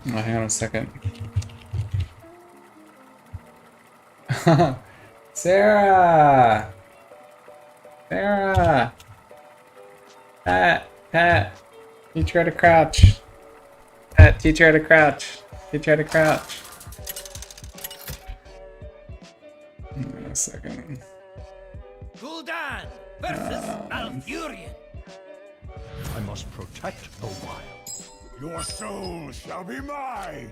Oh, hang on a second. Sarah! Sarah! Pat! Pat! Teach her how to crouch. Pat, teach her how to crouch. Teach her how to crouch. Hang on a second. Gul'dan versus Malfurion. I must protect the wild. Your soul shall be mine.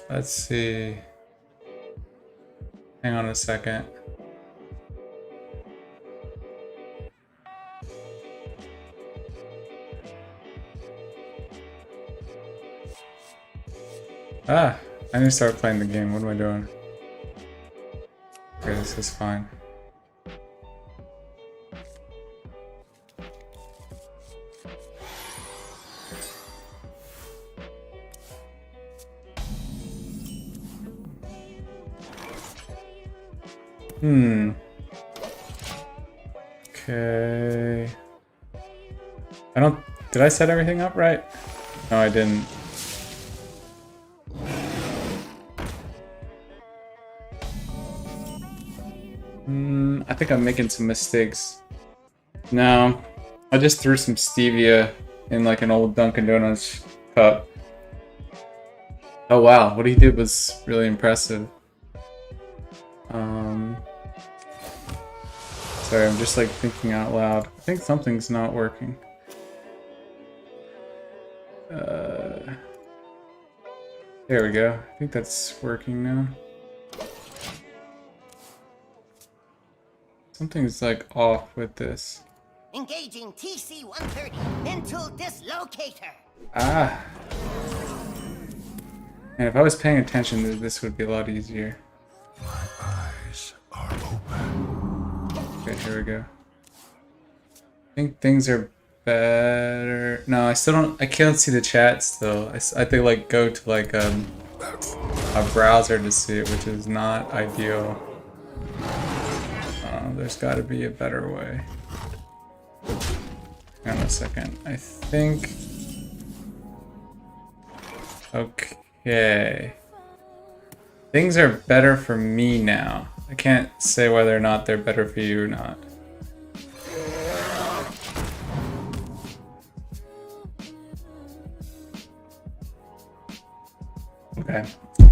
Let's see. Hang on a second. Ah, I need to start playing the game. What am I doing? Okay, this is fine. Okay. Did I set everything up right? No, I didn't. I think I'm making some mistakes. No, I just threw some stevia in like an old Dunkin' Donuts cup. Oh wow, what he did was really impressive. Sorry, I'm just like thinking out loud. I think something's not working. There we go. I think that's working now. Something's like off with this. Engaging TC-130 into dislocator. Ah. And if I was paying attention, this would be a lot easier. My eyes are open. Okay, here we go. I think things are better. No, I still don't. I can't see the chat still. I think like go to like a browser to see it, which is not ideal. There's got to be a better way. Hang on a second. I think. Okay. Things are better for me now. I can't say whether or not they're better for you or not. Okay.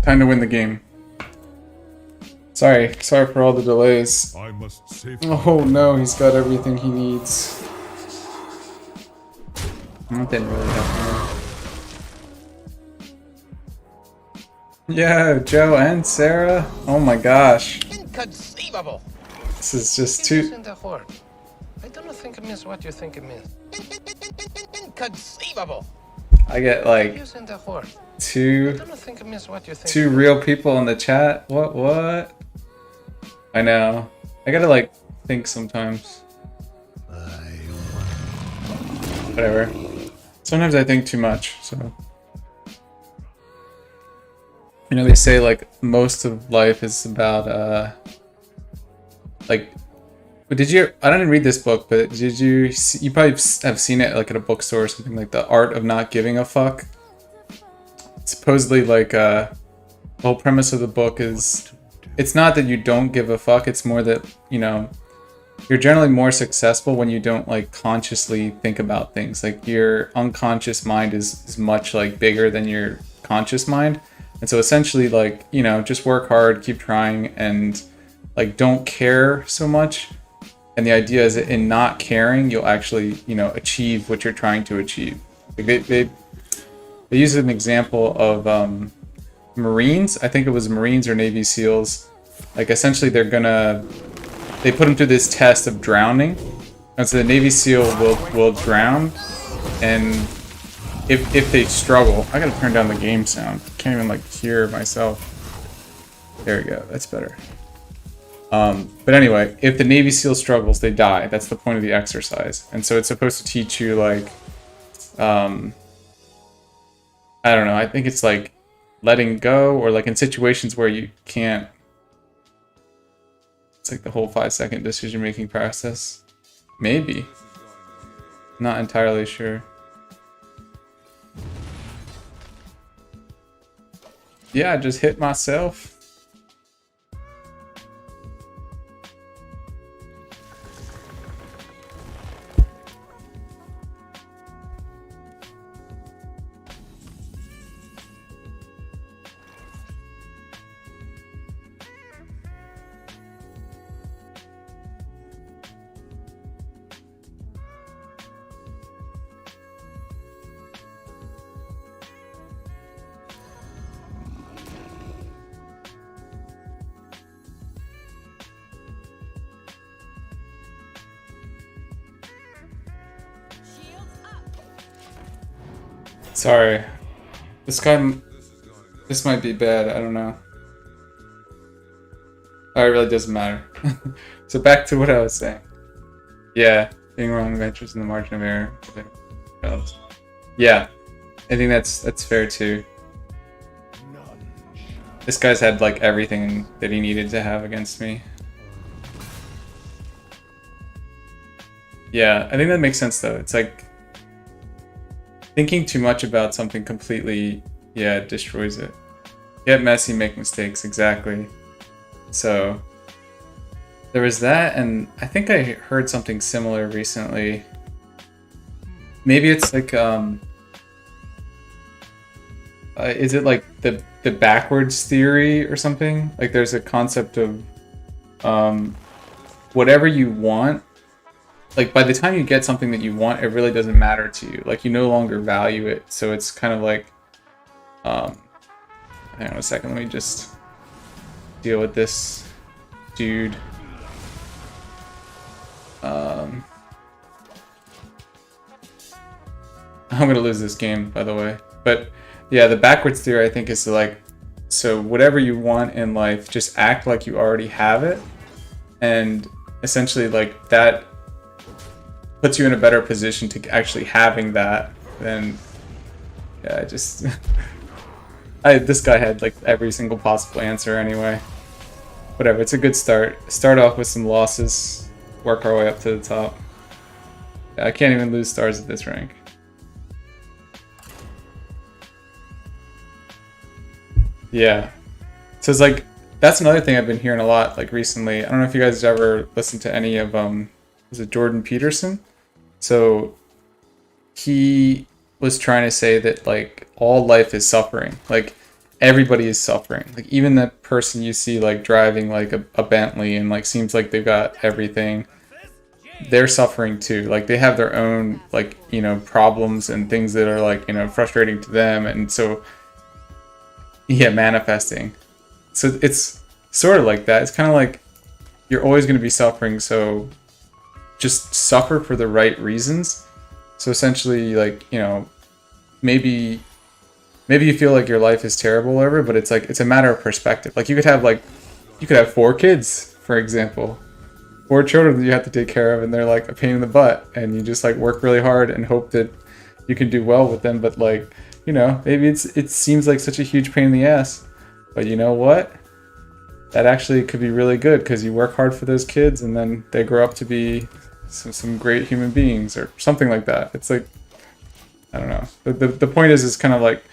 Time to win the game. Sorry for all the delays. I must save. Oh no, he's got everything he needs. That didn't really help me. Yeah, Joe and Sarah. Oh my gosh. Inconceivable. This is just It too. isn't a horde. I don't think it means what you think it means. Inconceivable. I get like It isn't a horde. I two don't think it means what you think. two real people in the chat. What? I know. I gotta like think sometimes. Whatever. Sometimes I think too much, so. You know, they say like most of life is about like I didn't read this book, but did you probably have seen it like at a bookstore or something, like The Art of Not Giving a Fuck. Supposedly like the whole premise of the book is it's not that you don't give a fuck, it's more that, you know, you're generally more successful when you don't like consciously think about things. Like your unconscious mind is much like bigger than your conscious mind. And so essentially like, you know, just work hard, keep trying, and like don't care so much. And the idea is that in not caring, you'll actually, you know, achieve what you're trying to achieve. Like they use an example of Marines. I think it was Marines or Navy SEALs. Like essentially they put them through this test of drowning. And so the Navy SEAL will drown, and if they struggle, I gotta turn down the game sound. Can't even like hear myself. There we go, that's better. But anyway, if the Navy SEAL struggles, they die. That's the point of the exercise. And so it's supposed to teach you like, I don't know, I think it's like letting go, or like in situations where you can't, it's like the whole 5-second decision making process. Maybe. Not entirely sure. Yeah, I just hit myself. Sorry. This might be bad, I don't know. Oh, it really doesn't matter. So back to what I was saying. Yeah, being wrong ventures in the margin of error. Yeah, I think that's fair too. This guy's had like everything that he needed to have against me. Yeah, I think that makes sense though. It's like thinking too much about something completely, yeah, destroys it. Get messy, make mistakes, exactly. So there was that, and I think I heard something similar recently. Maybe it's like is it like the backwards theory or something? Like there's a concept of whatever you want, like by the time you get something that you want, it really doesn't matter to you. Like you no longer value it. So it's kind of like hang on a second, let me just deal with this dude. I'm gonna lose this game, by the way. But yeah, the backwards theory I think is like, so whatever you want in life, just act like you already have it, and essentially like that puts you in a better position to actually having that. Then yeah, just this guy had like every single possible answer anyway. Whatever, it's a good start. Start off with some losses, work our way up to the top. Yeah, I can't even lose stars at this rank. Yeah. So it's like, that's another thing I've been hearing a lot like recently. I don't know if you guys ever listened to any of was it Jordan Peterson? So he was trying to say that like all life is suffering. Like everybody is suffering. Like even that person you see like driving like a Bentley and like seems like they've got everything, they're suffering too. Like they have their own like, you know, problems and things that are like, you know, frustrating to them. And so yeah, manifesting. So it's sort of like that. It's kind of like you're always going to be suffering, so just suffer for the right reasons. So essentially, like, you know, maybe you feel like your life is terrible or whatever, but it's like it's a matter of perspective. Like you could have 4 kids, for example. 4 children that you have to take care of, and they're like a pain in the butt, and you just like work really hard and hope that you can do well with them. But like, you know, maybe it seems like such a huge pain in the ass, but you know what? That actually could be really good because you work hard for those kids, and then they grow up to be some great human beings or something like that. It's like, I don't know. The point is kind of like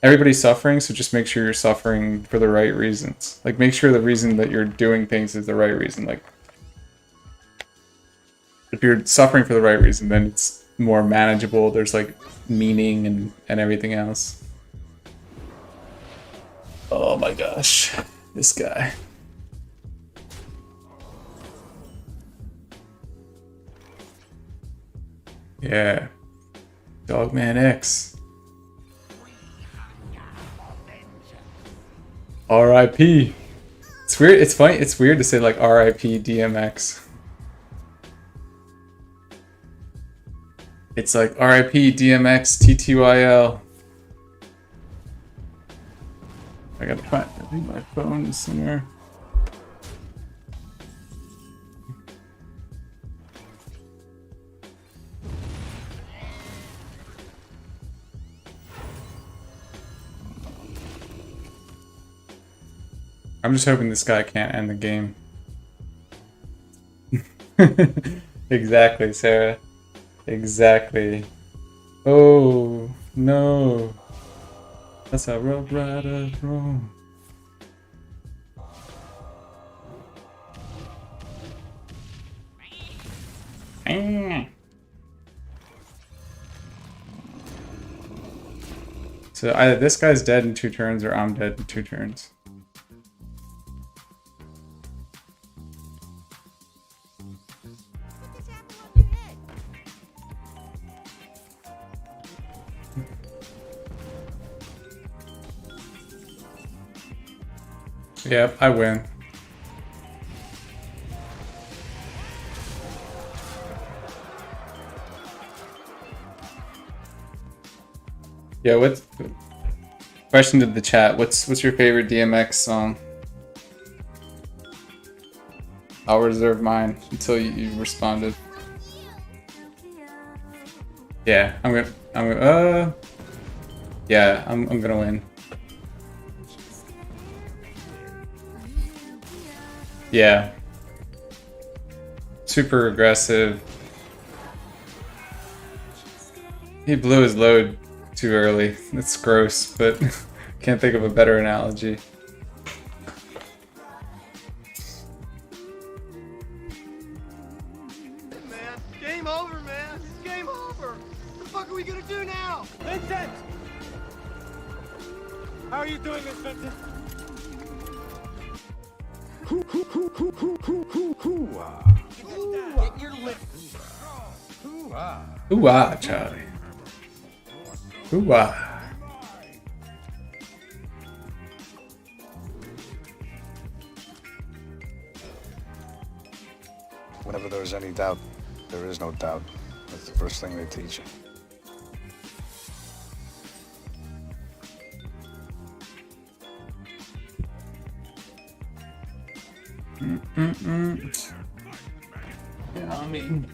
everybody's suffering, so just make sure you're suffering for the right reasons. Like make sure the reason that you're doing things is the right reason. Like if you're suffering for the right reason, then it's more manageable. There's like meaning and everything else. Oh my gosh, this guy. Yeah, Dogman X. R.I.P. It's weird. It's funny. It's weird to say like R.I.P. DMX. It's like R.I.P. DMX TTYL. I gotta find. I think my phone is somewhere. I'm just hoping this guy can't end the game. Exactly, Sarah. Exactly. Oh no. That's how Rough Riders roll. So either this guy's dead in 2 turns or I'm dead in 2 turns. Yep, I win. Yeah, what question to the chat? What's your favorite DMX song? I'll reserve mine until you responded. Yeah, I'm gonna win. Yeah. Super aggressive. He blew his load too early. It's gross, but can't think of a better analogy. Man, game over, man. It's game over. What the fuck are we gonna do now? Vincent! How are you doing this, Vincent? Get your lip. Ooh ah, Charlie. Ooh ah. Whenever there's any doubt, there is no doubt. That's the first thing they teach you. Yeah, I mean.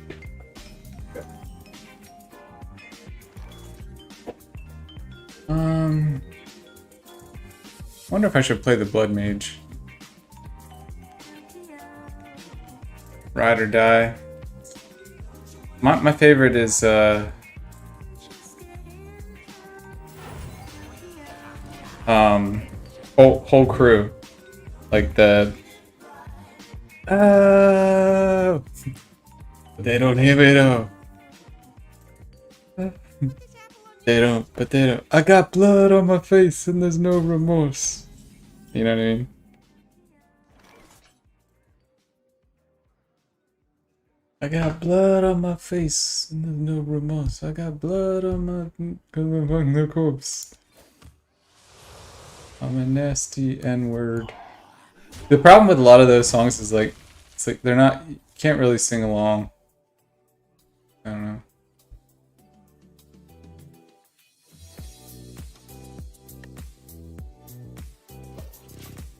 Wonder if I should play the Blood Mage. Ride or die. My favorite is whole crew. Like the they don't hear me though. They don't, but they don't. I got blood on my face and there's no remorse. You know what I mean? I got blood on my face and there's no remorse. I got blood on my the corpse. I'm a nasty N-word. The problem with a lot of those songs is like, it's like they're not, you can't really sing along. I don't know.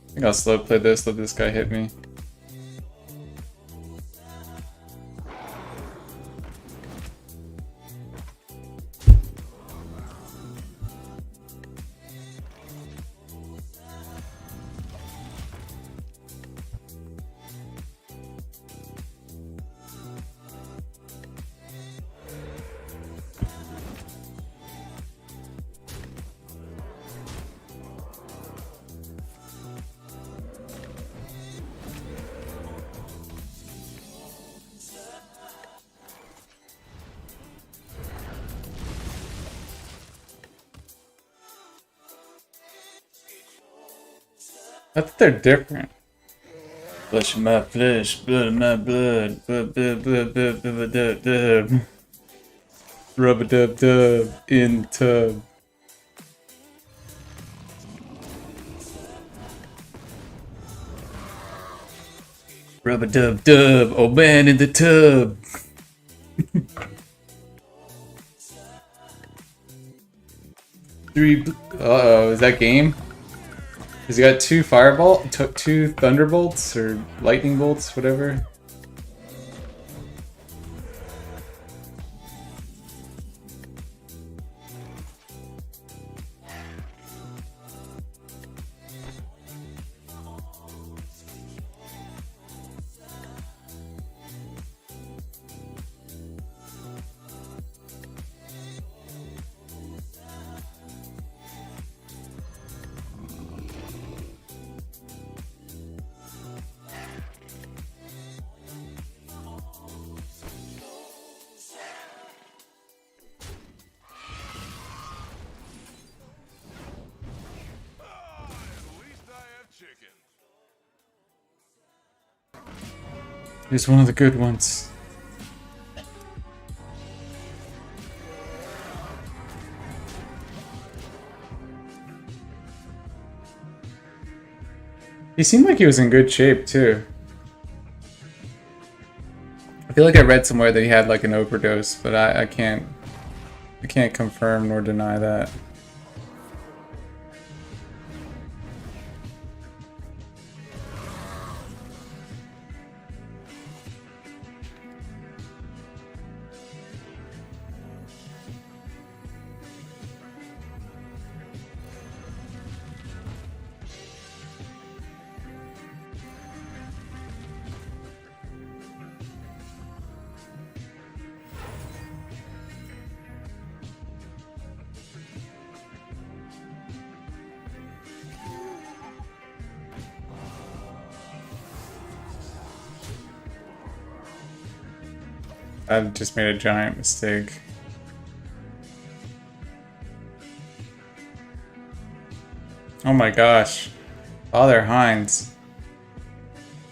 I think I'll slow play this, let this guy hit me. I think they're different. Flesh of my flesh, blood of my blood, dub. Rub a dub dub in tub. Rub a dub dub, oh man in the tub. Uh-oh, is that game? Has he got 2 fireball, 2 thunderbolts or lightning bolts, whatever? He's one of the good ones. He seemed like he was in good shape too. I feel like I read somewhere that he had like an overdose, but I can't confirm nor deny that. I've just made a giant mistake. Oh my gosh. Father Hines.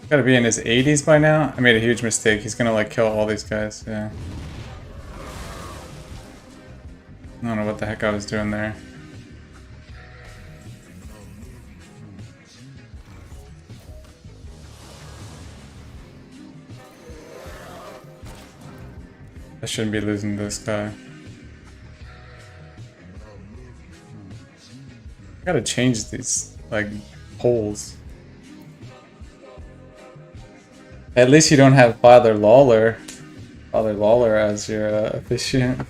Gotta be in his 80s by now? I made a huge mistake. He's gonna like kill all these guys, yeah. I don't know what the heck I was doing there. I shouldn't be losing to this guy. I gotta change these, like, polls. At least you don't have Father Lawler. Father Lawler as your officiant.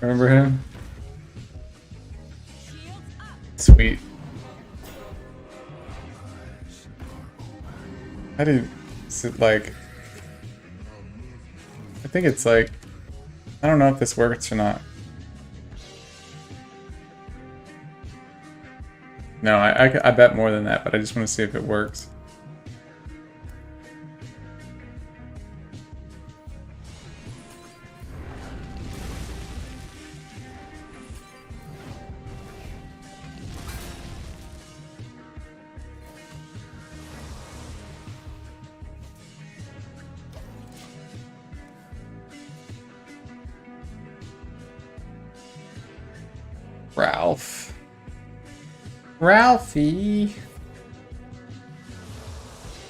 Remember him? Sweet. How do you... Is it like... I think it's like... I don't know if this works or not. No, I bet more than that, but I just want to see if it works. Ralph. Ralphie.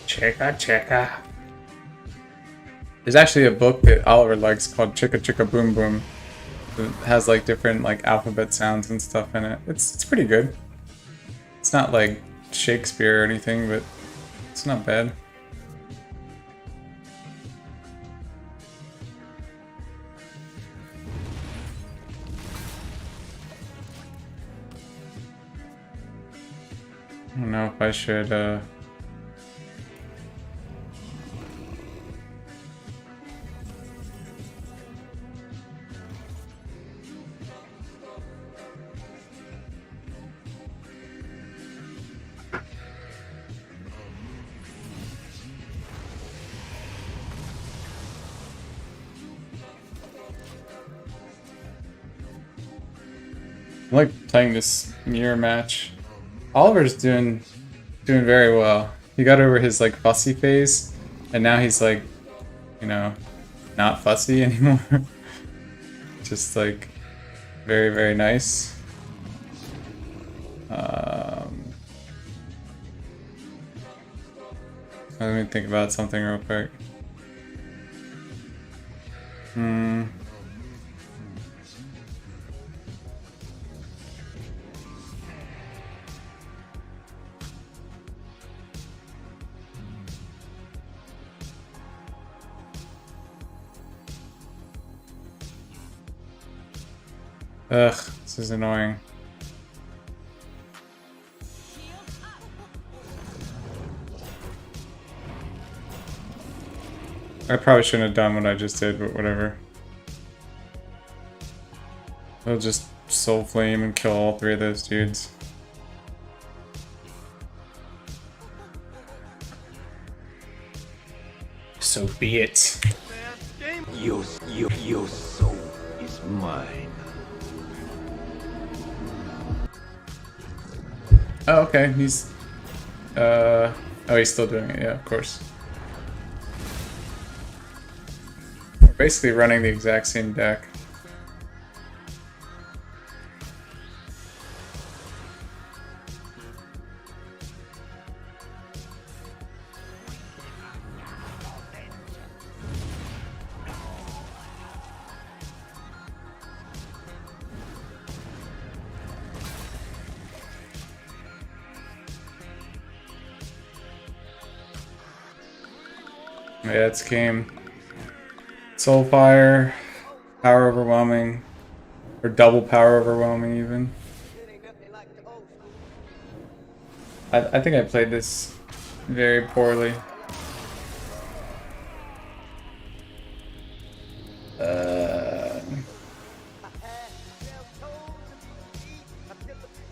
Chicka. There's actually a book that Oliver likes called Chicka Chicka Boom Boom. It has like different like alphabet sounds and stuff in it. It's pretty good. It's not like Shakespeare or anything, but it's not bad. I don't know if I should, I like playing this mirror match. Oliver's doing very well. He got over his like fussy phase, and now he's like, you know, not fussy anymore. Just like very, very nice. Let me think about something real quick. Ugh, this is annoying. I probably shouldn't have done what I just did, but whatever. I'll just Soul Flame and kill all three of those dudes. So be it. Your soul is mine. Oh, okay, he's... oh, he's still doing it, yeah, of course. basically running the exact same deck. Yeah, it's game. Soulfire, power overwhelming, or double power overwhelming even. I think I played this very poorly.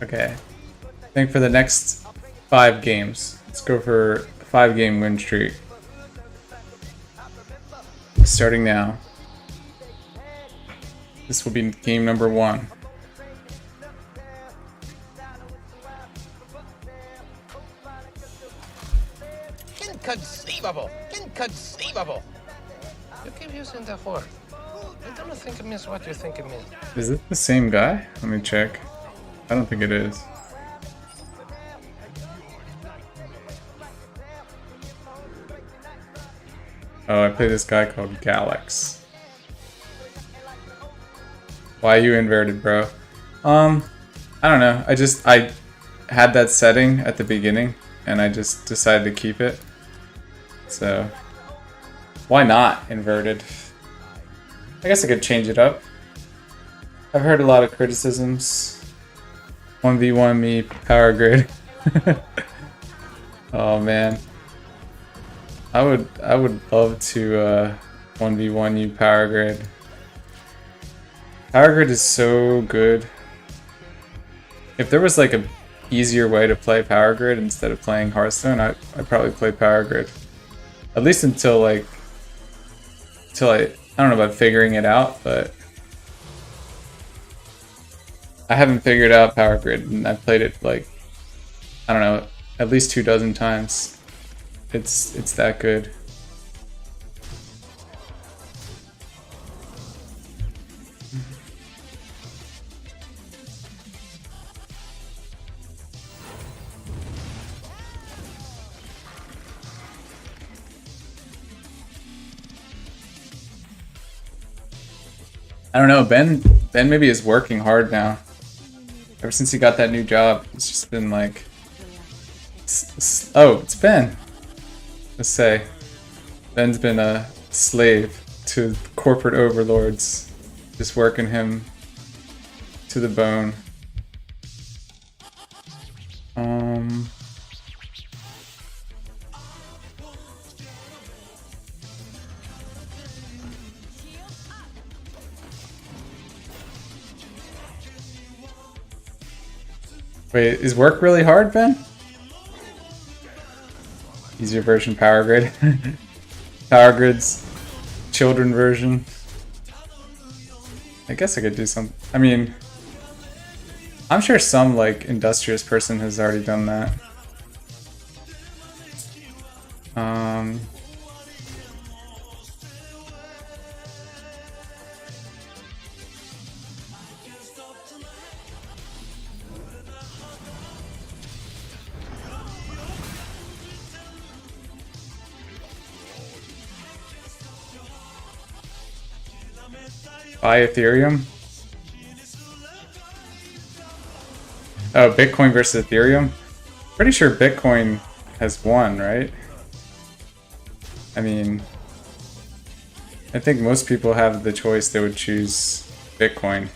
Okay. I think for the next 5 games, let's go for a 5-game win streak. Starting now. This will be game number 1. Inconceivable! Inconceivable! You keep using that word. I don't think it means what you think it means. Is it the same guy? Let me check. I don't think it is. Oh, I play this guy called Galax. Why you inverted, bro? I don't know. I had that setting at the beginning, and I just decided to keep it. So, why not inverted? I guess I could change it up. I've heard a lot of criticisms. 1v1 me, power grid. Oh man. I would love to 1v1 you power grid. Power grid is so good. If there was like a easier way to play power grid instead of playing Hearthstone, I'd probably play power grid. At least until I don't know about figuring it out, but I haven't figured out power grid, and I've played it like, I don't know, at least 24 times. It's that good. I don't know, Ben maybe is working hard now. Ever since he got that new job, it's just been like, oh, it's Ben. Let's say Ben's been a slave to corporate overlords, just working him to the bone. Wait, is work really hard, Ben? Easier version power grid. Power grid's children version. I guess I could do some. I mean, I'm sure some like industrious person has already done that. Buy Ethereum? Oh, Bitcoin versus Ethereum? Pretty sure Bitcoin has won, right? I mean, I think most people have the choice, they would choose Bitcoin.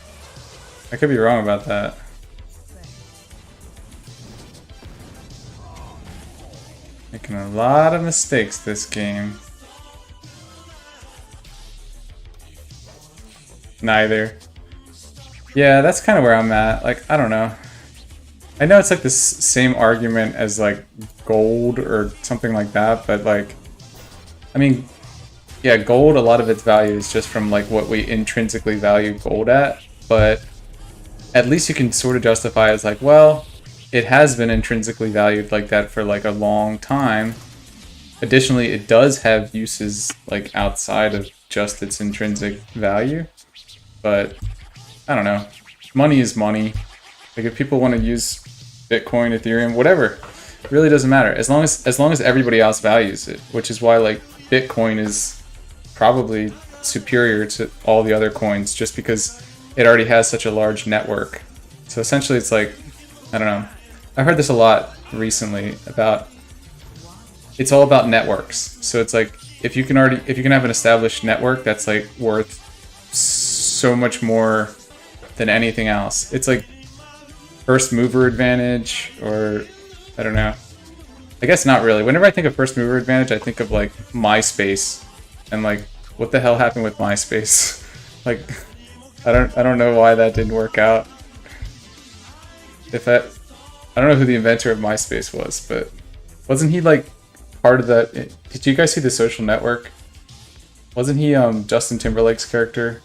I could be wrong about that. Making a lot of mistakes this game. Neither. Yeah, that's kind of where I'm at. Like, I don't know. I know it's like this same argument as like gold or something like that, but like, I mean, yeah, gold, a lot of its value is just from like what we intrinsically value gold at, but at least you can sort of justify it as like, well, it has been intrinsically valued like that for like a long time. Additionally, it does have uses like outside of just its intrinsic value. But I don't know. Money is money. Like if people want to use Bitcoin, Ethereum, whatever, it really doesn't matter. As long as everybody else values it, which is why like Bitcoin is probably superior to all the other coins, just because it already has such a large network. So essentially, it's like, I don't know. I heard this a lot recently about. It's all about networks. So it's like if you can have an established network that's like worth so much more than anything else. It's like first mover advantage, or I don't know. I guess not really. Whenever I think of first mover advantage, I think of like MySpace and like what the hell happened with MySpace? Like I don't know why that didn't work out. I don't know who the inventor of MySpace was, but wasn't he like part of that? Did you guys see The Social Network? Wasn't he Justin Timberlake's character?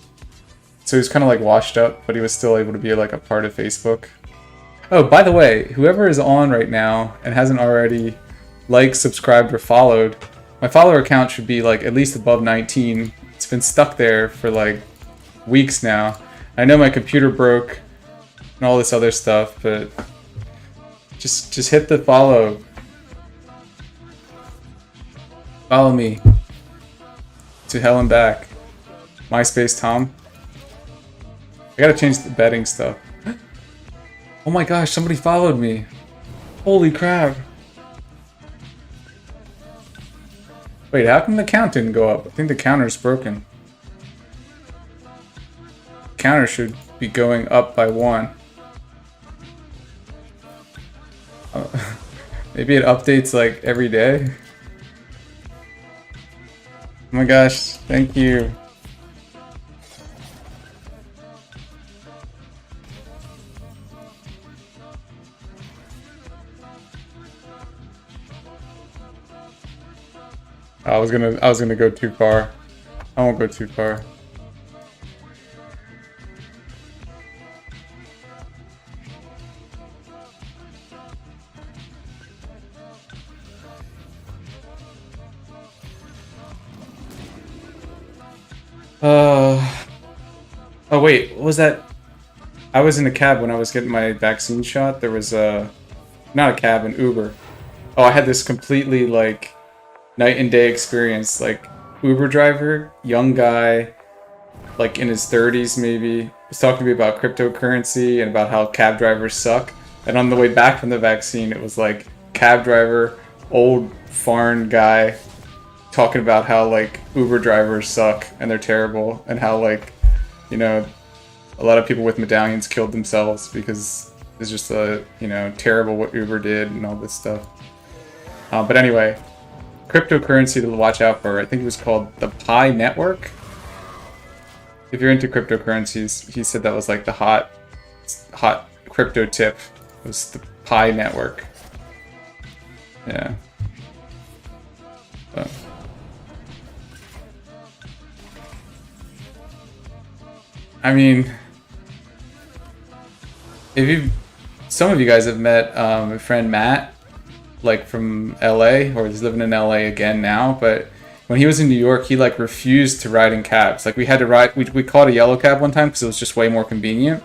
So he was kind of like washed up, but he was still able to be like a part of Facebook. Oh, by the way, whoever is on right now and hasn't already liked, subscribed, or followed, my follower count should be like at least above 19. It's been stuck there for like weeks now. I know my computer broke and all this other stuff, but just hit the follow. Follow me to hell and back. MySpace Tom. I gotta change the betting stuff. Oh my gosh, somebody followed me. Holy crap. Wait, how come the count didn't go up? I think the counter's broken. Counter should be going up by 1. Maybe it updates like every day. Oh my gosh, thank you. I was gonna go too far. I won't go too far. Oh wait, what was that? I was in a cab when I was getting my vaccine shot. There was not a cab, an Uber. Oh, I had this completely like night and day experience. Like Uber driver, young guy, like in his 30s maybe, was talking to me about cryptocurrency and about how cab drivers suck. And on the way back from the vaccine, it was like cab driver, old foreign guy, talking about how like Uber drivers suck and they're terrible, and how like, you know, a lot of people with medallions killed themselves because it's just terrible what Uber did and all this stuff. But anyway, cryptocurrency to watch out for. I think it was called the Pi Network. If you're into cryptocurrencies, he said that was like the hot crypto tip. It was the Pi Network. Yeah. So. I mean, some of you guys have met my friend Matt, like from LA, or he's living in LA again now, but when he was in New York, he like refused to ride in cabs. Like we had to ride, we called a yellow cab one time because it was just way more convenient,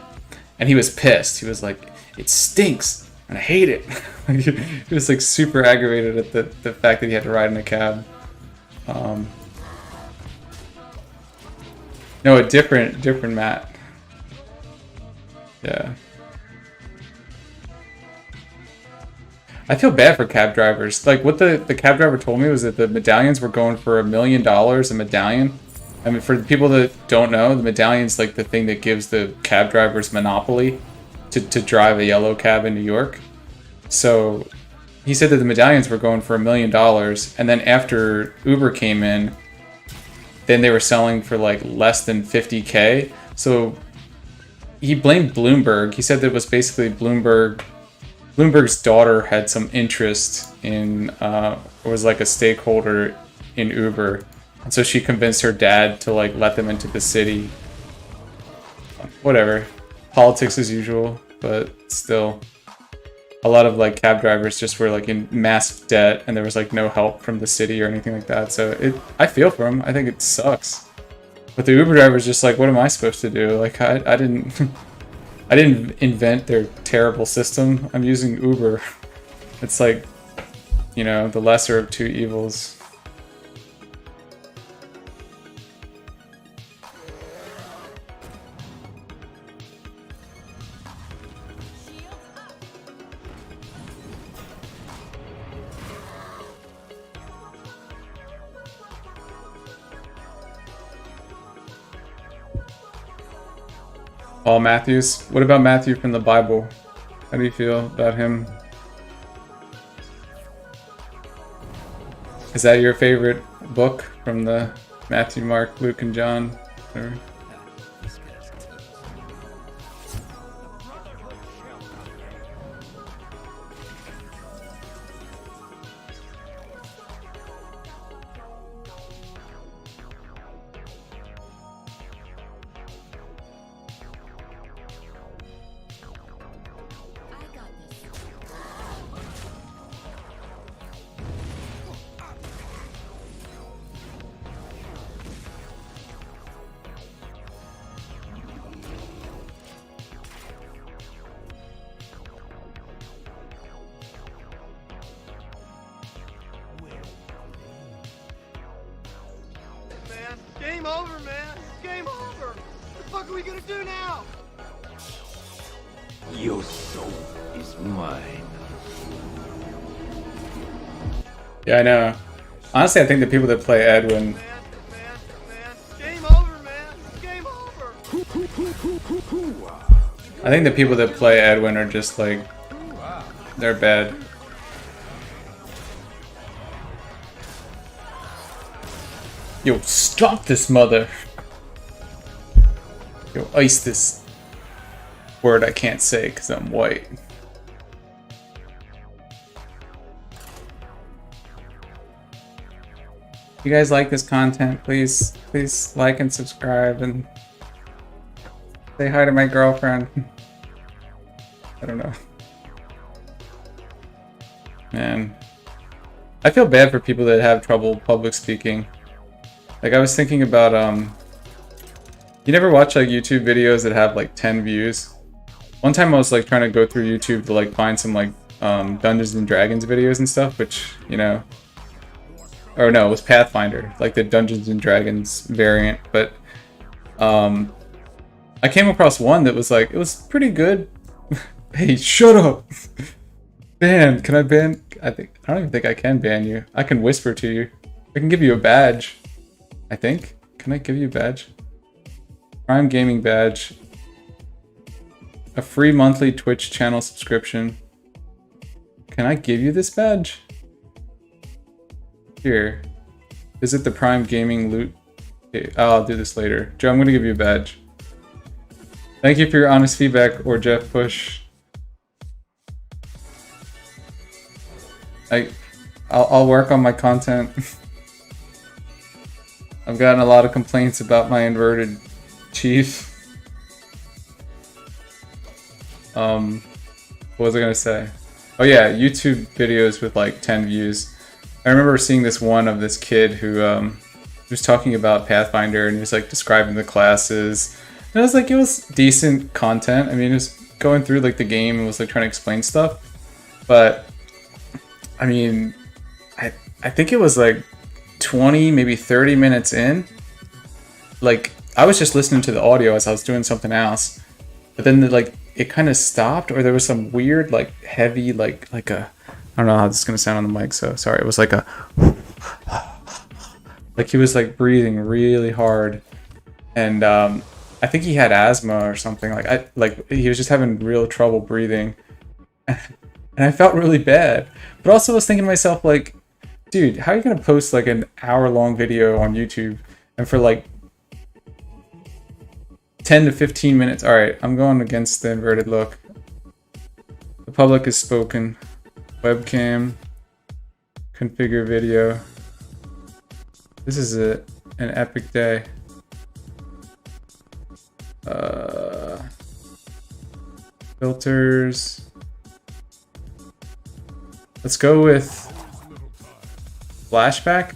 and he was pissed. He was like, it stinks, and I hate it. He was like super aggravated at the fact that he had to ride in a cab. No, a different Matt. Yeah. I feel bad for cab drivers. Like what the cab driver told me was that the medallions were going for $1 million a medallion. I mean, for the people that don't know, the medallion's like the thing that gives the cab drivers monopoly to drive a yellow cab in New York. So he said that the medallions were going for $1 million, and then after Uber came in, then they were selling for like less than 50K. So he blamed Bloomberg. He said that it was basically Bloomberg's daughter had some interest in, or was like a stakeholder in Uber. And so she convinced her dad to like let them into the city. Whatever. Politics as usual, but still. A lot of like cab drivers just were like in massive debt, and there was like no help from the city or anything like that. So I feel for him. I think it sucks. But the Uber driver's just like, what am I supposed to do? Like, I didn't I didn't invent their terrible system. I'm using Uber. It's like, you know, the lesser of two evils. Paul Matthews. What about Matthew from the Bible? How do you feel about him? Is that your favorite book from the Matthew, Mark, Luke, and John? Or... Game over, man. Game over. What the fuck are we gonna do now? Your soul is mine. Yeah, I know. Honestly, I think the people that play Edwin... Game over, man. Game over. I think the people that play Edwin are just like... They're bad. Yo, stop this mother! Yo, ice this word I can't say because I'm white. If you guys like this content, please like and subscribe and say hi to my girlfriend. I don't know. Man. I feel bad for people that have trouble public speaking. Like, I was thinking about, you never watch, like, YouTube videos that have, like, 10 views? One time I was, like, trying to go through YouTube to, like, find some, like, Dungeons and Dragons videos and stuff, which, you know... Or no, it was Pathfinder, like the Dungeons and Dragons variant, but, I came across one that was, like, it was pretty good. Hey, shut up! Ban, can I ban? I don't even think I can ban you. I can whisper to you. I can give you a badge. I think. Can I give you a badge? Prime Gaming badge. A free monthly Twitch channel subscription. Can I give you this badge? Here. Visit the Prime Gaming loot. Okay, I'll do this later. Joe, I'm gonna give you a badge. Thank you for your honest feedback, or Jeff Push. I'll work on my content. I've gotten a lot of complaints about my inverted chief. What was I gonna say? Oh yeah, YouTube videos with like 10 views. I remember seeing this one of this kid who was talking about Pathfinder and he was like describing the classes. And I was like, it was decent content. I mean, it was going through like the game and was like trying to explain stuff. But I mean, I think it was like 20, maybe 30 minutes in. Like, I was just listening to the audio as I was doing something else. But then like it kind of stopped, or there was some weird like heavy like a, I don't know how this is gonna sound on the mic, so sorry. It was like a like he was like breathing really hard, and I think he had asthma or something. Like he was just having real trouble breathing, and I felt really bad. But also I was thinking to myself, like, dude, how are you gonna post like an hour-long video on YouTube and for like 10 to 15 minutes? All right, I'm going against the inverted look. The public has spoken. Webcam. Configure video. This is an epic day. Filters. Let's go with flashback.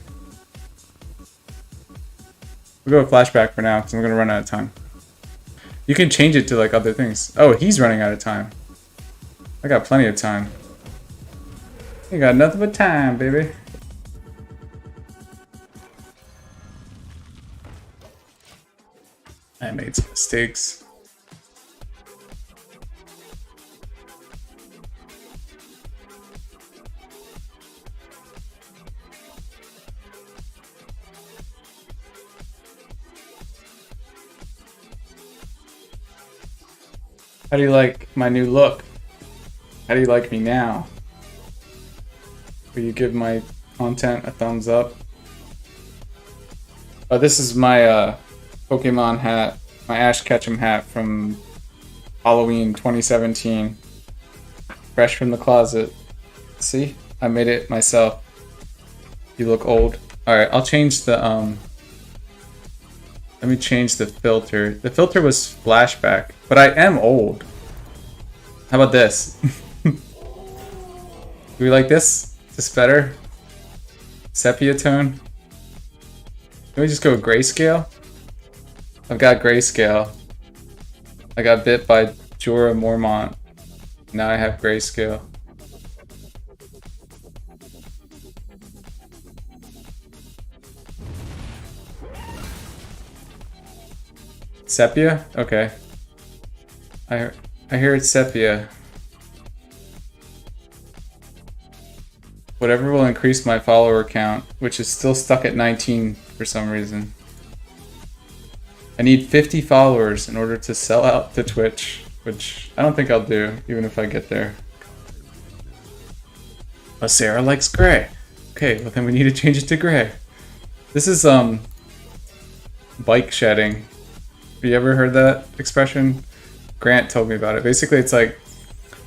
We'll go with flashback for now because I'm gonna run out of time. You can change it to like other things. Oh, he's running out of time. I got plenty of time. You got nothing but time, baby. I made some mistakes. How do you like my new look? How do you like me now? Will you give my content a thumbs up? Oh, this is my Pokemon hat, my Ash Ketchum hat from Halloween 2017. Fresh from the closet. See? I made it myself. You look old. Alright, I'll change the, let me change the filter. The filter was flashback, but I am old. How about this? Do we like this? Is this better? Sepia tone? Can we just go grayscale? I've got grayscale. I got bit by Jorah Mormont. Now I have grayscale. Sepia? Okay. I hear it's sepia. Whatever will increase my follower count, which is still stuck at 19 for some reason. I need 50 followers in order to sell out to Twitch, which I don't think I'll do, even if I get there. Oh, Sarah likes gray. Okay, well then we need to change it to gray. This is, bike shedding. Have you ever heard that expression? Grant told me about it. Basically, it's like,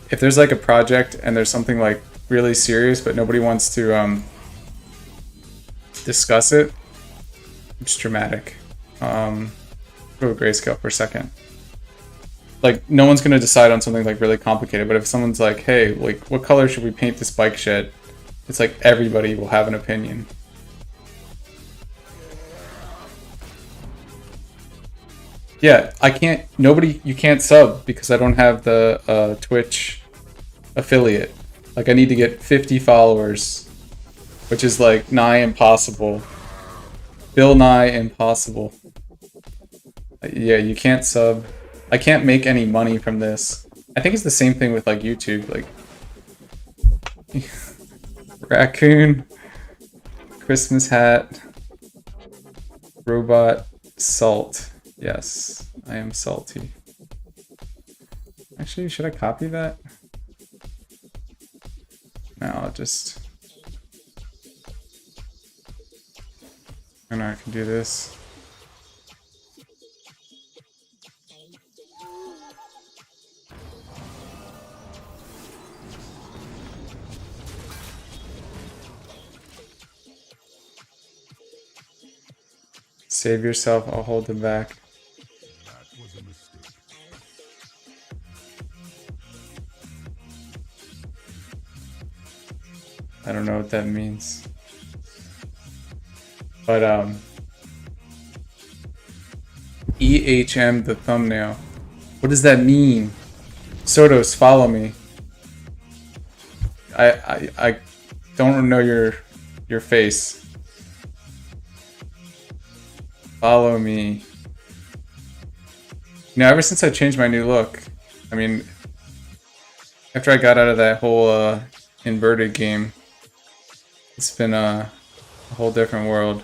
if there's like a project and there's something like really serious, but nobody wants to, discuss it, it's dramatic. Go with grayscale for a second. Like, no one's gonna decide on something like really complicated, but if someone's like, hey, like, what color should we paint this bike shed? It's like everybody will have an opinion. Yeah, I can't, you can't sub because I don't have the Twitch affiliate. Like, I need to get 50 followers, which is like nigh impossible. Bill nigh impossible. Yeah, you can't sub. I can't make any money from this. I think it's the same thing with like YouTube, like raccoon, Christmas hat, robot, salt. Yes, I am salty. Actually, should I copy that? No, I'll just... I know I can do this. Save yourself, I'll hold them back. I don't know what that means. But, EHM the thumbnail. What does that mean? Sotos, follow me. I don't know your face. Follow me. You know, ever since I changed my new look, I mean, after I got out of that whole inverted game, it's been a whole different world.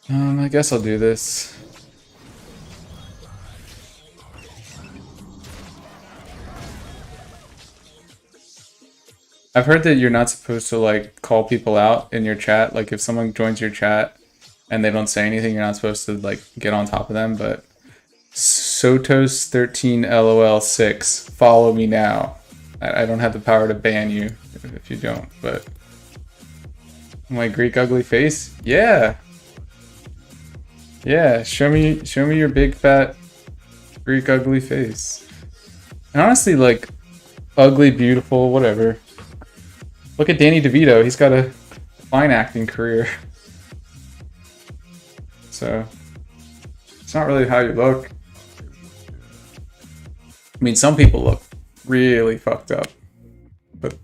I guess I'll do this. I've heard that you're not supposed to like call people out in your chat. Like if someone joins your chat and they don't say anything, you're not supposed to like get on top of them. But Sotos13LOL6, follow me now. I don't have the power to ban you if you don't, but my Greek ugly face? Yeah. Yeah, show me your big fat Greek ugly face. And honestly, like, ugly, beautiful, whatever. Look at Danny DeVito, he's got a fine acting career. so it's not really how you look. I mean, some people look really fucked up, but I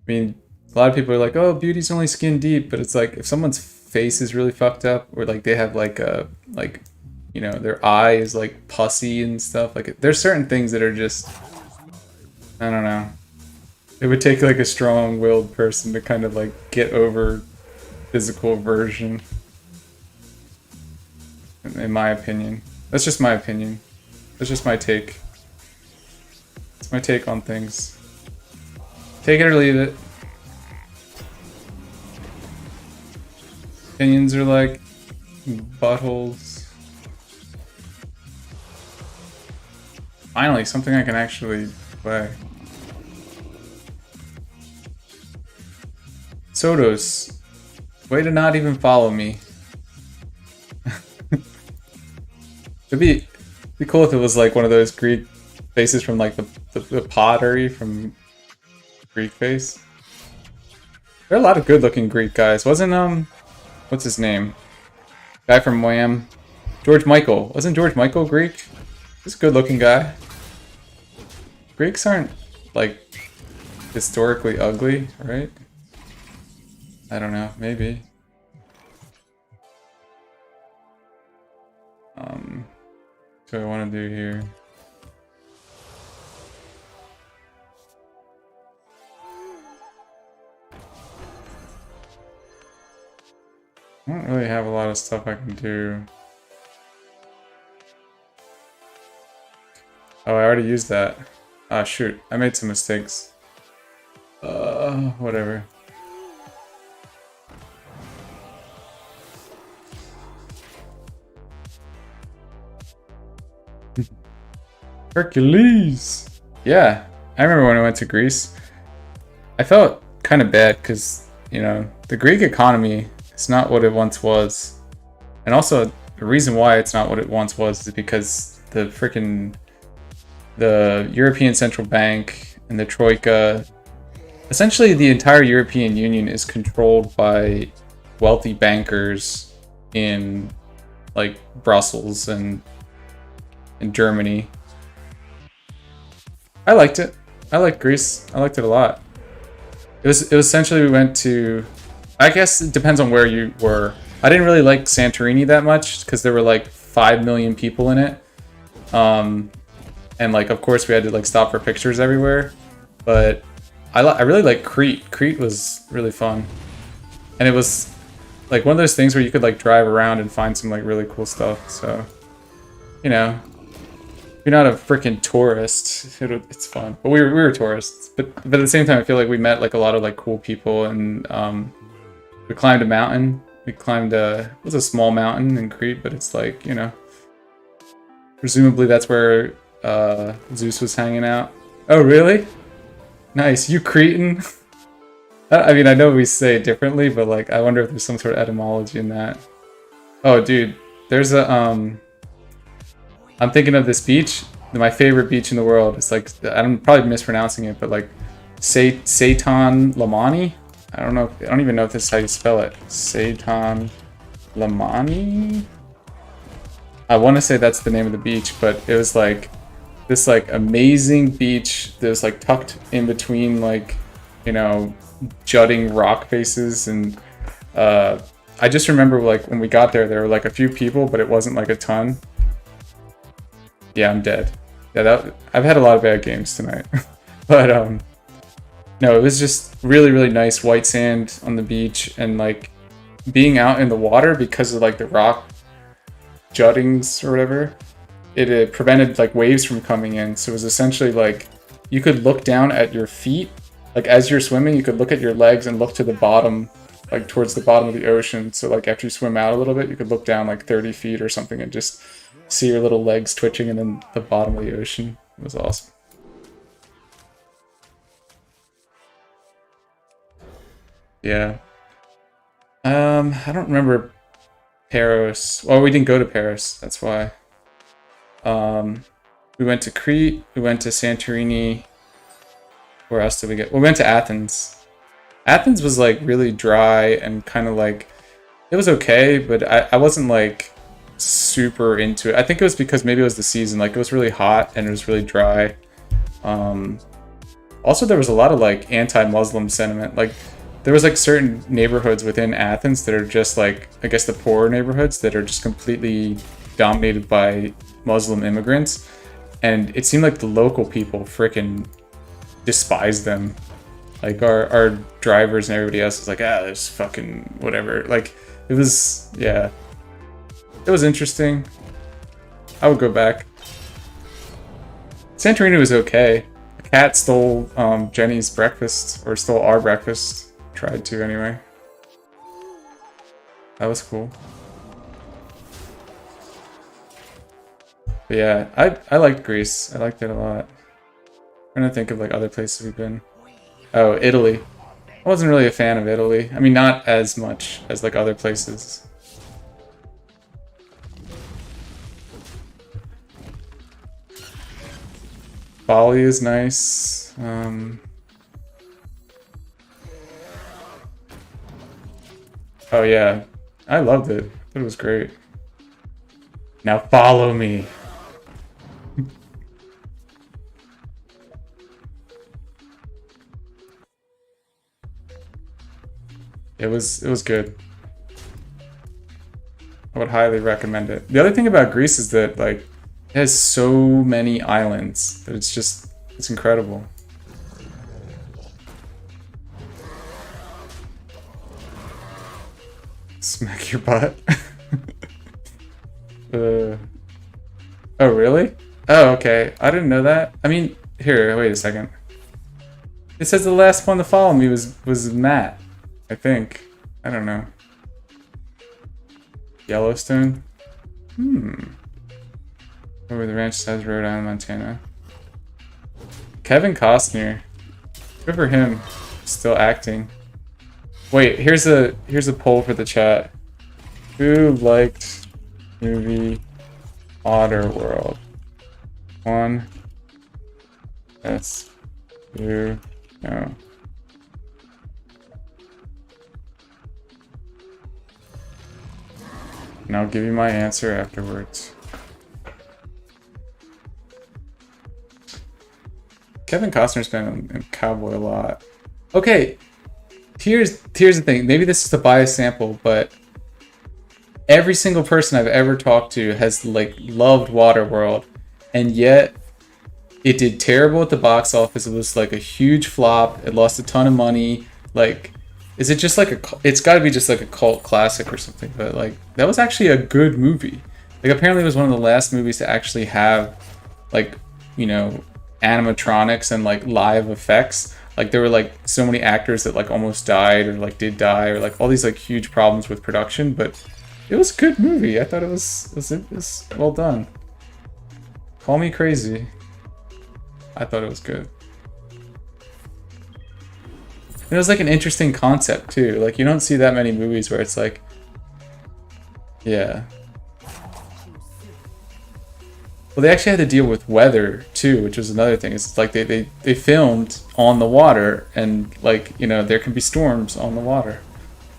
mean, a lot of people are like, oh, beauty's only skin deep, but it's like if someone's face is really fucked up, or like they have like a you know, their eye is like pussy and stuff, like there's certain things that are just, I don't know. It would take like a strong-willed person to kind of like get over physical aversion, in my opinion. That's just my opinion. That's just my take. It's my take on things. Take it or leave it. Opinions are like buttholes. Finally, something I can actually play. Sodos, way to not even follow me. It'd be cool if it was like one of those Greek faces from like the pottery from Greek face. There are a lot of good looking Greek guys. Wasn't what's his name? Guy from Wham. George Michael. Wasn't George Michael Greek? He's a good looking guy. Greeks aren't like historically ugly, right? I don't know, maybe. What do I want to do here? I don't really have a lot of stuff I can do. Oh, I already used that. Ah, shoot. I made some mistakes. Whatever. Hercules! Yeah, I remember when I went to Greece. I felt kind of bad because, you know, the Greek economy is not what it once was. And also, the reason why it's not what it once was is because the European Central Bank and the Troika, essentially the entire European Union is controlled by wealthy bankers in like Brussels and in Germany. I liked it. I liked Greece. I liked it a lot. It was essentially, we went to, I guess it depends on where you were. I didn't really like Santorini that much because there were like 5 million people in it. And like, of course we had to like stop for pictures everywhere, but I really like Crete. Crete was really fun. And it was like one of those things where you could like drive around and find some like really cool stuff. So, you know, if you're not a freaking tourist, it's fun. But we were tourists. But at the same time, I feel like we met like a lot of like cool people, and we climbed a mountain. We climbed it was a small mountain in Crete, but it's like, you know, presumably that's where Zeus was hanging out. Oh, really? Nice. You Cretan? I mean, I know we say it differently, but like, I wonder if there's some sort of etymology in that. Oh, dude, there's a I'm thinking of this beach, my favorite beach in the world. It's like, I'm probably mispronouncing it, but like Seitan Lamani? I don't even know if this is how you spell it. Seitan Lamani? I want to say that's the name of the beach, but it was like this like amazing beach that was like tucked in between like, you know, jutting rock faces. And I just remember like when we got there were like a few people, but it wasn't like a ton. Yeah, I'm dead. Yeah, I've had a lot of bad games tonight. But no, it was just really, really nice white sand on the beach, and like being out in the water because of like the rock juttings or whatever, it prevented like waves from coming in. So it was essentially like you could look down at your feet, like as you're swimming, you could look at your legs and look to the bottom, like towards the bottom of the ocean. So like after you swim out a little bit, you could look down like 30 feet or something and just see your little legs twitching and then the bottom of the ocean. It was awesome. Yeah. I don't remember Paros. Well, we didn't go to Paris, that's why. We went to Crete, we went to Santorini. Where else did we get? We went to Athens. Athens was like really dry and kind of like, It was okay, but I wasn't like super into it. I think it was because maybe it was the season. Like it was really hot and it was really dry. Also, there was a lot of like anti-Muslim sentiment. Like there was like certain neighborhoods within Athens that are just like, I guess the poorer neighborhoods that are just completely dominated by Muslim immigrants. And it seemed like the local people freaking despised them. Like our drivers and everybody else was like, ah, there's fucking whatever. Like it was, yeah. It was interesting. I would go back. Santorini was okay. A cat stole Jenny's breakfast, or stole our breakfast. Tried to anyway. That was cool. But yeah, I liked Greece. I liked it a lot. I'm trying to think of like other places we've been. Oh, Italy. I wasn't really a fan of Italy. I mean, not as much as like other places. Bali is nice. Oh yeah, I loved it. It was great. Now follow me. It was good. I would highly recommend it. The other thing about Greece is that like it has so many islands that it's incredible. Smack your butt. Oh really? Oh okay. I didn't know that. I mean, here, wait a second. It says the last one to follow me was Matt. I think. I don't know. Yellowstone? Over the ranch size Rhode Island, Montana. Kevin Costner. Good for him. Still acting. Wait, here's a poll for the chat. Who liked movie Waterworld? 1. Yes. 2. No. And I'll give you my answer afterwards. Kevin Costner's been in Cowboy a lot. Okay, here's the thing. Maybe this is a biased sample, but every single person I've ever talked to has like loved Waterworld, and yet it did terrible at the box office. It was like a huge flop. It lost a ton of money. Like, is it just like it's got to be just like a cult classic or something? But like that was actually a good movie. Like apparently it was one of the last movies to actually have like, you know, animatronics and like live effects. Like there were like so many actors that like almost died or like did die, or like all these like huge problems with production, but it was a good movie. I thought it was well done. Call me crazy. I thought it was good. And it was like an interesting concept too. Like you don't see that many movies where it's like, yeah. Well, they actually had to deal with weather too, which was another thing. It's like they filmed on the water, and like, you know, there can be storms on the water.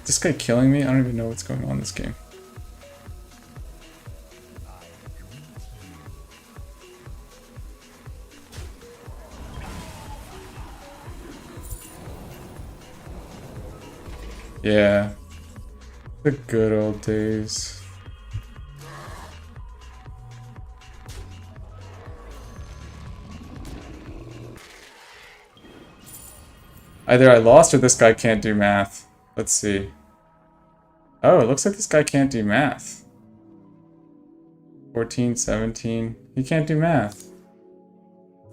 Is this guy killing me? I don't even know what's going on in this game. Yeah. The good old days. Either I lost or this guy can't do math. Let's see. Oh, it looks like this guy can't do math. 14, 17. He can't do math.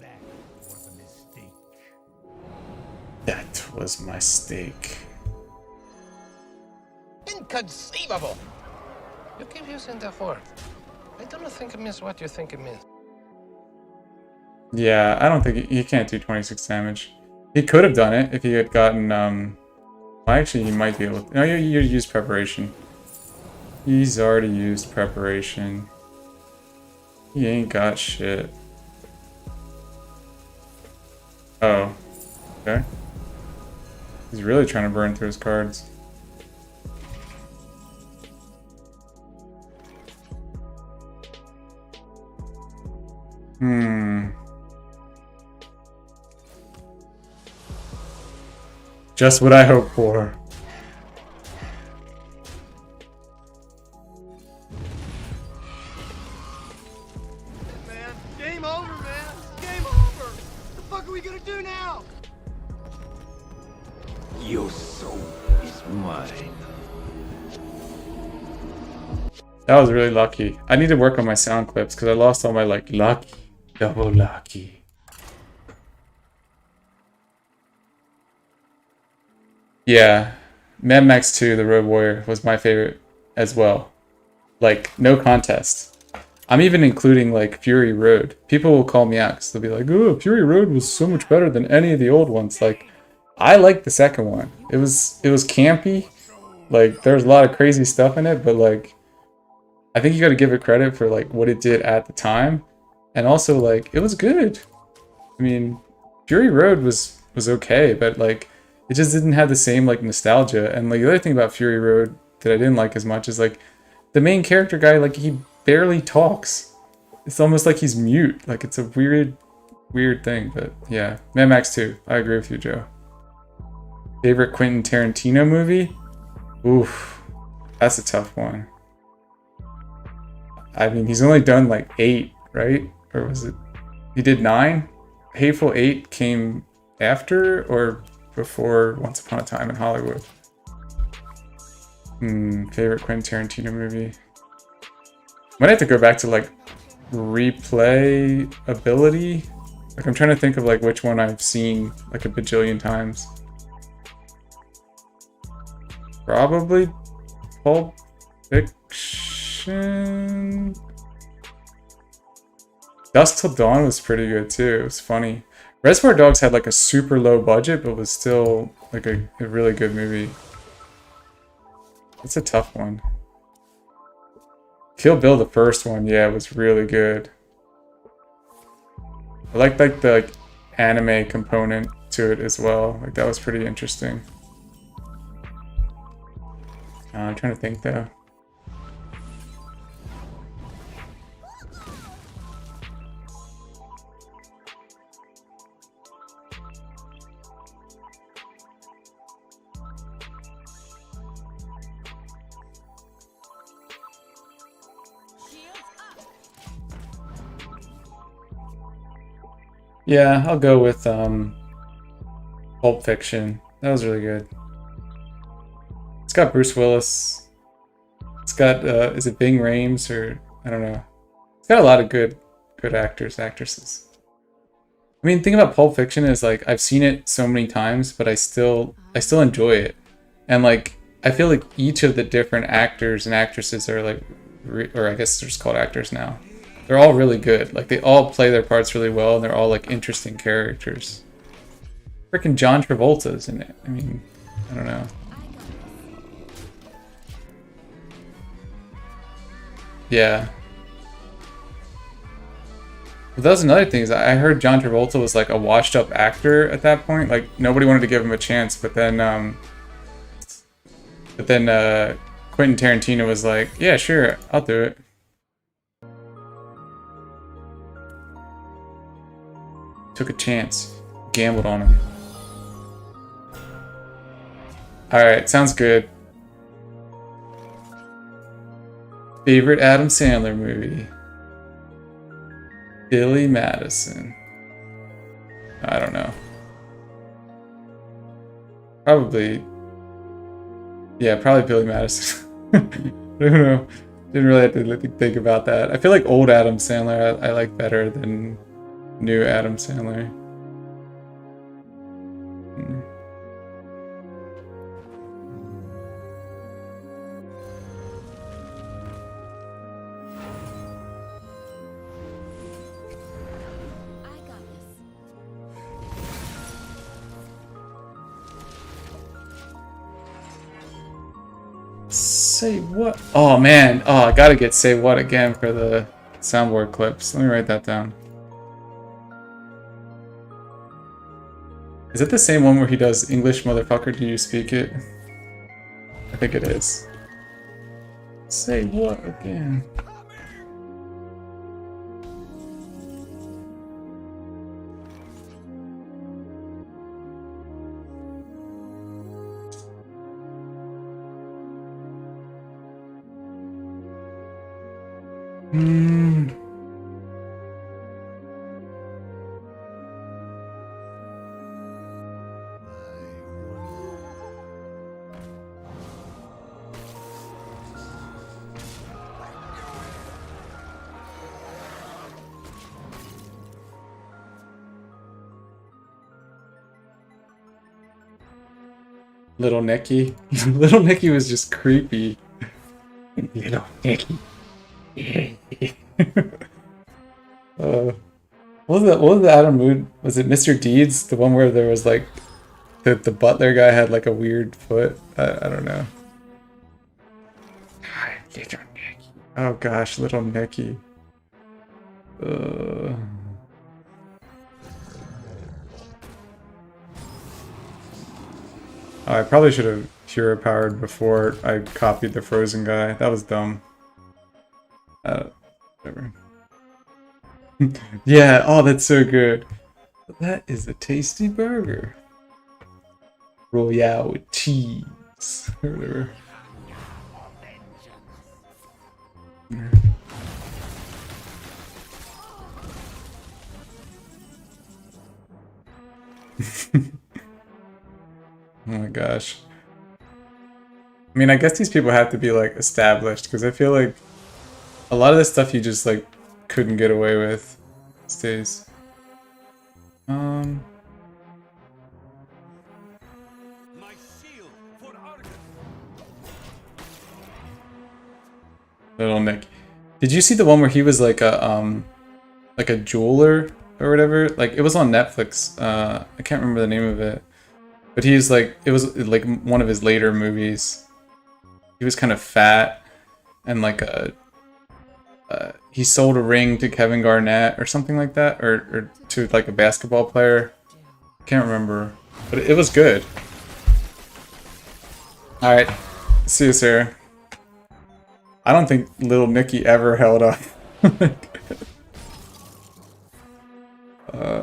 That was a mistake. That was my mistake. Inconceivable! You keep using the word. I don't think it means what you think it means. Yeah, I don't think he can't do 26 damage. He could have done it if he had gotten, well, actually, he might be able to. No, you used preparation. He's already used preparation. He ain't got shit. Oh. Okay. He's really trying to burn through his cards. Just what I hoped for. Man, game over, man. Game over. What the fuck are we gonna do now? Your soul is mine. That was really lucky. I need to work on my sound clips because I lost all my like lucky, double lucky. Yeah, Mad Max 2, The Road Warrior was my favorite as well. Like, no contest. I'm even including like Fury Road. People will call me out because they'll be like, "Oh, Fury Road was so much better than any of the old ones." Like, I liked the second one. It was campy. Like, there's a lot of crazy stuff in it, but like, I think you got to give it credit for like what it did at the time, and also like it was good. I mean, Fury Road was okay, but like it just didn't have the same like nostalgia. And like the other thing about Fury Road that I didn't like as much is like the main character guy, like he barely talks. It's almost like he's mute. Like it's a weird thing. But yeah, Mad Max 2. I agree with you, Joe. Favorite Quentin Tarantino movie? Oof, that's a tough one. I mean, he's only done like 8, right? Or was it? He did 9? Hateful Eight came after or before Once Upon a Time in Hollywood? Favorite Quentin Tarantino movie? Might have to go back to like replay ability. Like I'm trying to think of like which one I've seen like a bajillion times. Probably Pulp Fiction. Dusk Till Dawn was pretty good too. It was funny. Reservoir Dogs had like a super low budget, but was still like a really good movie. It's a tough one. Kill Bill, the first one, yeah, was really good. I like the anime component to it as well. Like that was pretty interesting. I'm trying to think though. Yeah, I'll go with Pulp Fiction. That was really good. It's got Bruce Willis. It's got is it Bing Rames or I don't know. It's got a lot of good actors, actresses. I mean, the thing about Pulp Fiction is like I've seen it so many times, but I still enjoy it. And like I feel like each of the different actors and actresses are like or I guess they're just called actors now. They're all really good. Like they all play their parts really well, and they're all like interesting characters. Freaking John Travolta's in it. I mean, I don't know. Yeah. But that was another thing is I heard John Travolta was like a washed up actor at that point. Like nobody wanted to give him a chance, but then Quentin Tarantino was like, yeah, sure, I'll do it. Took a chance. Gambled on him. Alright, sounds good. Favorite Adam Sandler movie? Billy Madison. I don't know. Probably. Yeah, probably Billy Madison. I don't know. Didn't really have to think about that. I feel like old Adam Sandler I like better than new Adam Sandler. Say what? Oh man. Oh, I gotta get say what again for the soundboard clips. Let me write that down. Is it the same one where he does English motherfucker, do you speak it? I think it is. Say what again? Hmm. Little Nicky. Little Nicky was just creepy. Little Nicky. What was that? What was the Adam Mood? Was it Mr. Deeds? The one where there was like the butler guy had like a weird foot. I don't know. Little Nicky. Oh gosh, Little Nicky. Oh, I probably should have hero powered before I copied the frozen guy. That was dumb. Whatever. Yeah, oh, that's so good. That is a tasty burger. Royale with cheese. Or whatever. Oh my gosh. I mean, I guess these people have to be like established because I feel like a lot of this stuff you just like couldn't get away with these days. Little Nick. Did you see the one where he was like a jeweler or whatever? Like it was on Netflix. I can't remember the name of it. But he's like, it was like one of his later movies. He was kind of fat and like he sold a ring to Kevin Garnett or something like that, or to like a basketball player. Can't remember, but it was good. All right, see you, Sarah. I don't think Little Nicky ever held up. I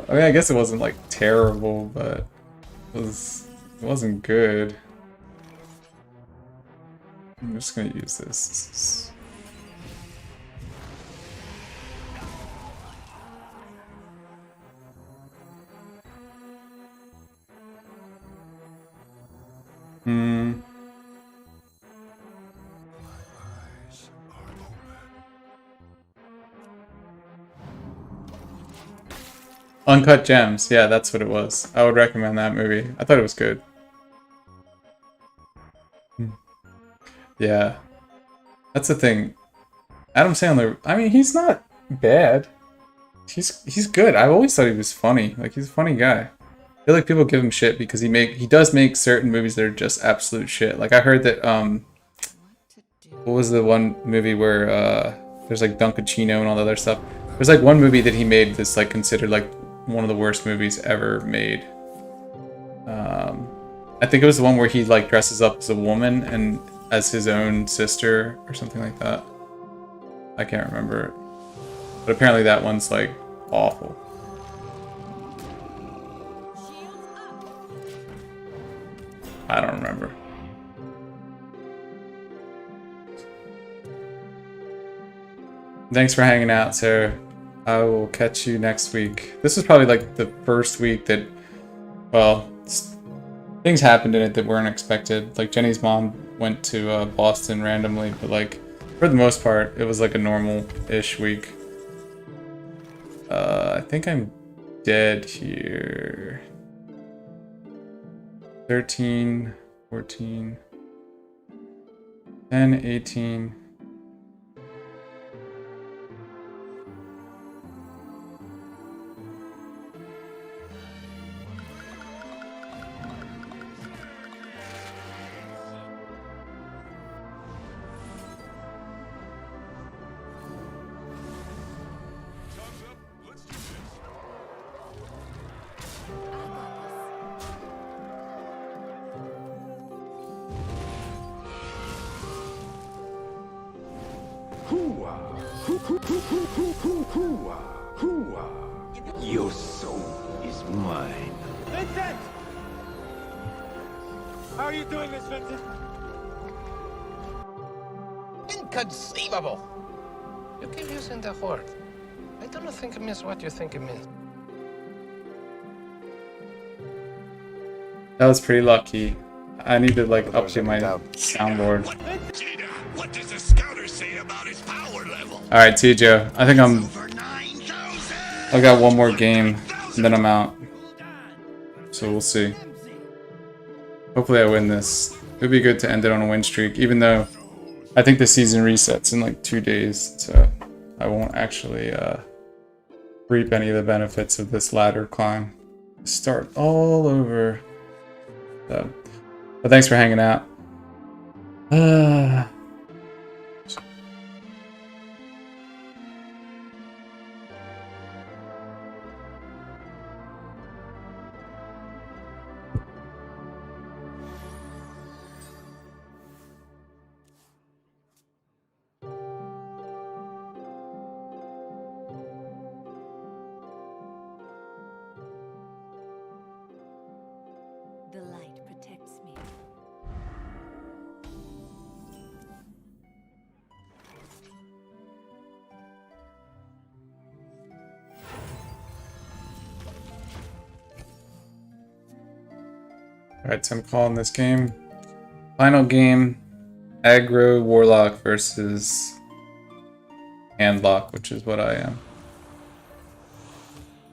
mean, I guess it wasn't like terrible, but it wasn't good. I'm just gonna use this. Uncut Gems, yeah, that's what it was. I would recommend that movie. I thought it was good. Yeah. That's the thing. Adam Sandler, I mean, he's not bad. He's good. I've always thought he was funny. Like, he's a funny guy. I feel like people give him shit because he does make certain movies that are just absolute shit. Like, I heard that, what was the one movie where, there's like Dunkachino and all the other stuff? There's like one movie that he made that's like considered like one of the worst movies ever made. I think it was the one where he like dresses up as a woman and as his own sister or something like that. I can't remember. But apparently that one's like awful. I don't remember. Thanks for hanging out, Sarah. I will catch you next week. This is probably like the first week that, well, things happened in it that weren't expected. Like Jenny's mom went to Boston randomly, but like for the most part, it was like a normal-ish week. I think I'm dead here. 13, 14, 10, 18. Your soul is mine. Vincent! How are you doing this, Vincent? Inconceivable! You keep using the word. I don't think it means what you think it means. That was pretty lucky. I need to like If there's update my any doubt. soundboard. What does the scouter say about his power level? All right, Tijo. I think Over 9,000. I got one more game, and then I'm out. So we'll see. Hopefully I win this. It would be good to end it on a win streak, even though I think the season resets in like 2 days, so I won't actually reap any of the benefits of this ladder climb. Start all over. So, but thanks for hanging out. The light protects me. Alright, so I'm calling this game. Final game, Aggro Warlock versus Handlock, which is what I am.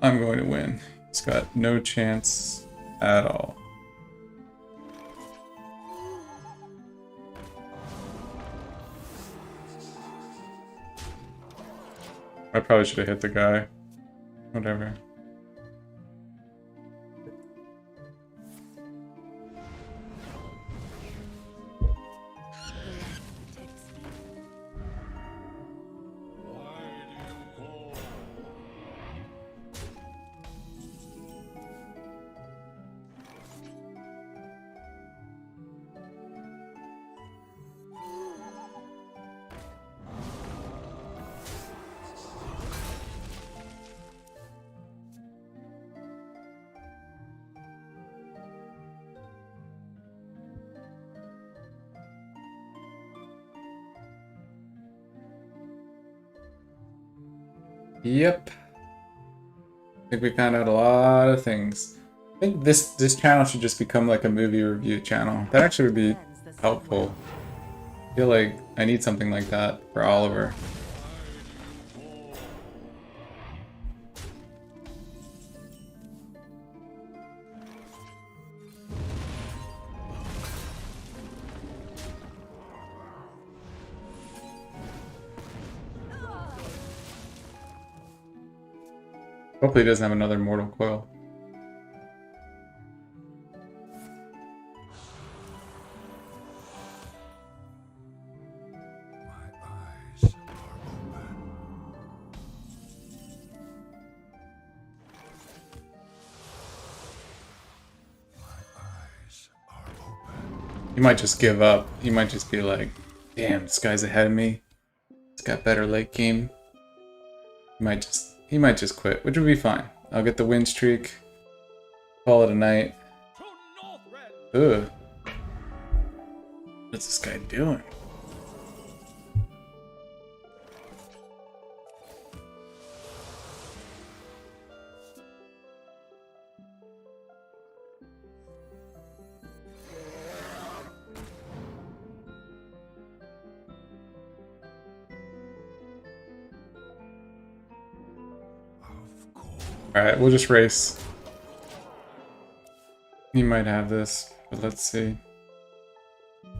I'm going to win. He's got no chance at all. I probably should have hit the guy. Whatever. Yep. I think we found out a lot of things. I think this channel should just become like a movie review channel. That actually would be helpful. I feel like I need something like that for Oliver. Hopefully he doesn't have another Mortal Coil. He might just give up. He might just be like, damn, this guy's ahead of me. He's got better late game. He might just quit, which would be fine. I'll get the win streak. Call it a night. Ugh. What's this guy doing? Alright, we'll just race. He might have this, but let's see.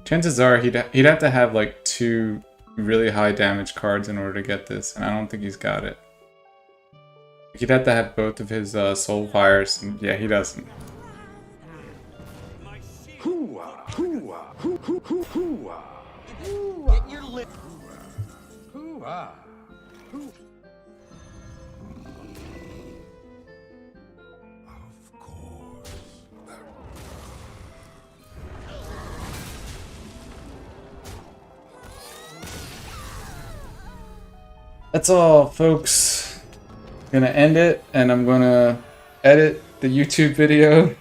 Chances are he'd have to have like 2 really high damage cards in order to get this, and I don't think he's got it. He'd have to have both of his soul fires, and yeah, he doesn't. Hoo-ah, hoo-ah, hoo-hoo-hoo, hoo-ah. Get your lip. Hoo-ah. Of course. That's all, folks. Gonna end it, and I'm gonna edit the YouTube video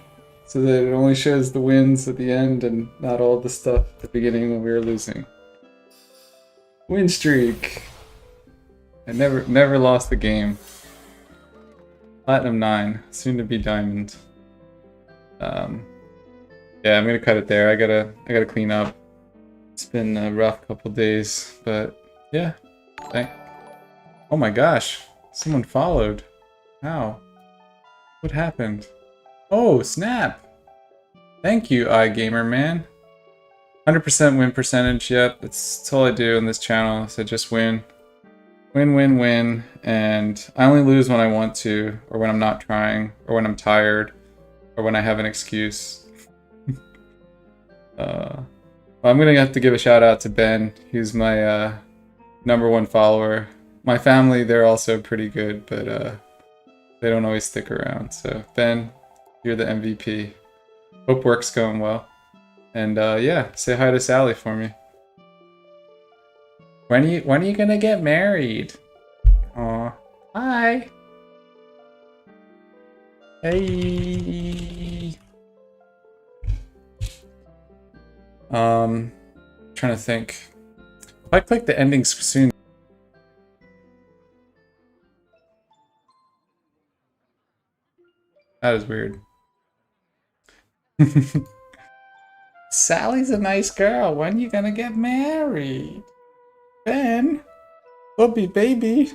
so that it only shows the wins at the end and not all the stuff at the beginning when we were losing. Win streak. I never lost the game. Platinum 9, soon to be diamond. Yeah, I'm gonna cut it there. I gotta clean up. It's been a rough couple days, but yeah. Oh my gosh, someone followed. How? What happened? Oh, snap! Thank you, iGamer man. 100% win percentage, yep, that's all I do on this channel, so just win. Win, win, win, and I only lose when I want to, or when I'm not trying, or when I'm tired, or when I have an excuse. Well, I'm gonna have to give a shout out to Ben, who's my #1 follower. My family, they're also pretty good, but they don't always stick around, so Ben, you're the MVP. Hope work's going well. And yeah, say hi to Sally for me. When are you gonna get married? Aw. Hi. Hey. Trying to think. If I click the ending soon. That is weird. Sally's a nice girl. When you gonna get married? Ben? Whoopee baby.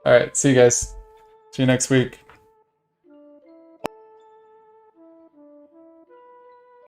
Alright, see you guys. See you next week.